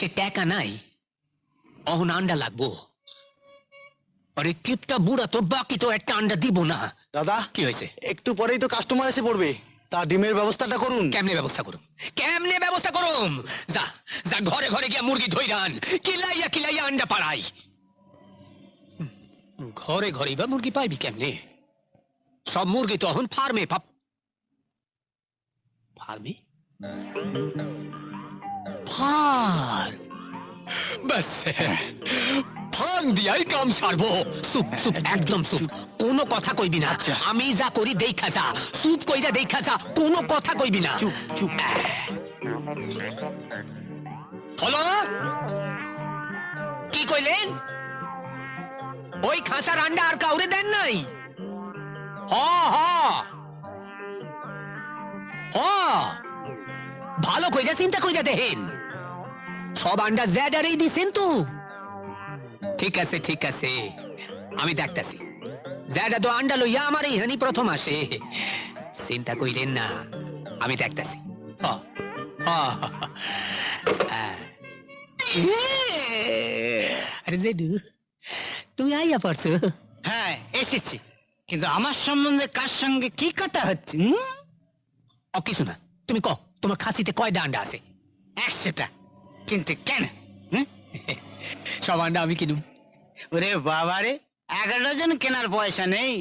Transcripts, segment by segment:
সে টাকা নাই, অহন আন্ডা লাগবো। আরে কিপটা বুড়া, তোর বাকি তো একটা আন্ডা দিব না। দাদা কি হয়েছে? একটু পরেই তো কাস্টমার এসে পড়বে, তা ডিমের ব্যবস্থাটা করুন। কেমনে ব্যবস্থা করুম? কেমনে ব্যবস্থা করুম? যা যা, ঘরে ঘরে গিয়া মুরগি ধইরান, কিলাইয়া কিলাইয়া আন্ডা পাড়াই। ঘরে ঘরে বা মুরগি পাইবি কেমনে? সব মুরগি তো এখন ফার্মে। ফার্মে ফার্ম, বাস ফার্ম দিয়াই কাম সারবো। সুপ সুপ, একদম সুপ, কোনো কথা কইবি না। আমি যা করি দেখা যা, সুপ কইরা দেখা যা, কোনো কথা কইবি না। চুপ চুপ। হলো কি কইলেন? ওই খাসার আন্ডা আর কাউরে দেন নাই? হ হ হ, ভালো কইরা চিন্তা কইরা দেখেন, সব আন্ডা জ্যাডারেই দিছেন তো? ঠিক আছে ঠিক আছে, আমি দেখতাছি। জ্যাডা তো আন্ডা লইয়া আমার এইখানি প্রথম আসে, চিন্তা কইলেন না, আমি দেখতাছি। আরে জেডু, তুই আইয়া পড়ছো? হ্যাঁ এসেছি, কিন্তু আমার সম্বন্ধে কার সঙ্গে কি কথা হচ্ছে? ও কিছু না, তুমি কও তোমার খাসিতে কয়টা আন্ডা আছে? 100টা। কিন্তু কেন? সব আন্ডা আমি কিনুম। ওরে বাবারে, 11 ডজন কেনার পয়সা নেই,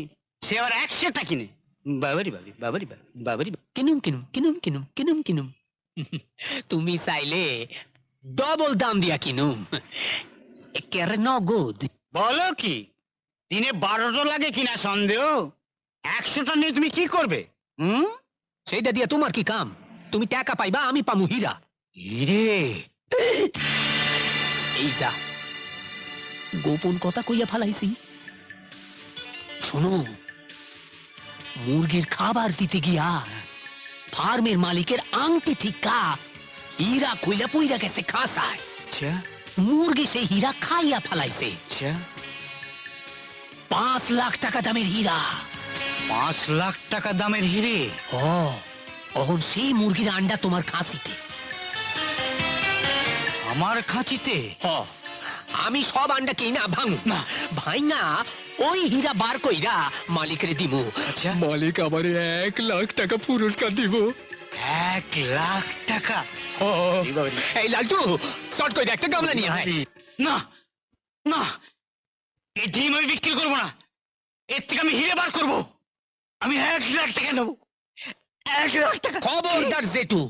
সে আবার 100টা কিনে? বাবারি বাবি বাবারি বাবি বাবারি বাবি। কিনুম কিনুম কিনুম কিনুম কিনুম কিনুম। তুমি চাইলে ডবল দাম দিয়া কিনুম, একেবারে নগদ। বলো কি, দিনে 12টা লাগে কিনা সন্দেহ? 100টা নিয়ে তুমি কি করবে? সেইটা দিয়া তোমার কি কাম? তুমি টাকা পাইবা, আমি পামু হীরা। হিরে? এই যা গোপন কথা কইয়া ফালাইছি, শোনো। মুরগির খাবার দিতে গিয়া ফার্মের মালিকের আংটি থিকা হীরা কইলা পইরা গেছে খাসায়। মুরগি সেই হীরা খাইয়া ফালাইছে। 5 লাখ টাকা দামের হীরা। 5 লাখ টাকা দামের হিরে? অহন সেই মুরগির আন্ডা তোমার খাসিতে। আমার খাঁচিতে? আমি সব আন্ডা কিনা ভাঙু না, ভাইঙা ওই হীরা বার কইরা মালিকরে দিব। মালিক আমারে 1 লাখ টাকা পুরস্কার দিব। 1 লাখ টাকা? এই লালটু, শর্ট কইরা একটা গামলা নিয়ে আয়। না না, এই ডিম আমি বিক্রি করবো না, এর থেকে আমি হিরে বার করবো। আমি 1 লাখ টাকা নেবো। 1 লাখ টাকা। খবরদার জেঠু,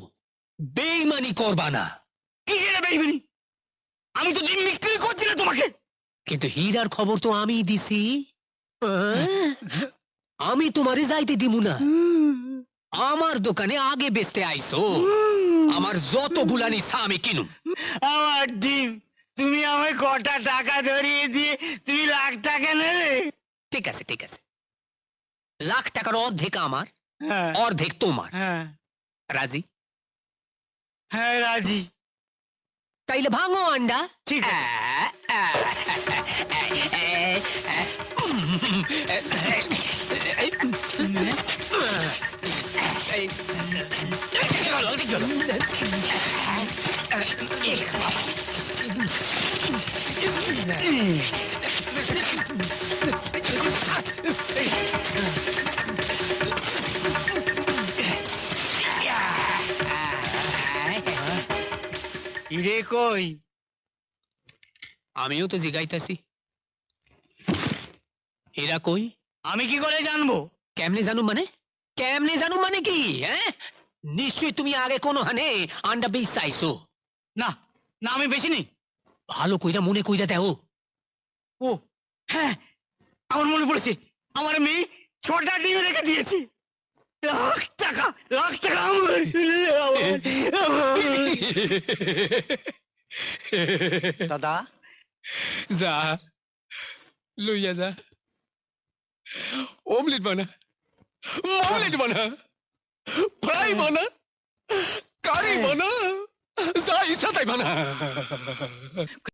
বেইমানি করবা না। কি হিরে বেইমানি? আমি তো ডিম বিক্রি করছি না তোমাকে। কিন্তু হীরার খবর তো আমি দিছি। আমি তোমারে যাইতে দিমু না। আমার দোকানে আগে বেচতে আইছো, আমার যতগুলা নিছা আমি কিনুম। আমার ডিম তুমি আমায় কটা টাকা ধরিয়ে দিয়ে তুমি লাখ টাকা নেবে? ঠিক আছে ঠিক আছে, লাখ টাকার অর্ধেক আমার, হ্যাঁ অর্ধেক তোমার। হ্যাঁ রাজি? হ্যাঁ রাজি। তাইলে ভাঙো আন্ডা। ঠিক আছে। হিরে কই? আমিও তো জিগাইতাছি, হীরা কই? আমি কি করে জানবো? কেমনে জানুম মানে? কেমনে জানুম মানে কি? নিশ্চয়ই তুমি আগে কোনো হানে আন্ডা বেচ চাইছো। না না, আমি বেশি নেই। ভালো কইরা মনে কইরা দেও। ও হ্যাঁ, আমার মনে পড়েছে, আমার মেয়ে 6টা ডিম রেখে দিয়েছি। লাখ টাকা, লাখ টাকা আমার। দাদা যা লইয়া যা, অমলেট বানা, মমলেট বানা, ফ্রাই বানা, কারি বানা, যা ইচ্ছা তাই বানা।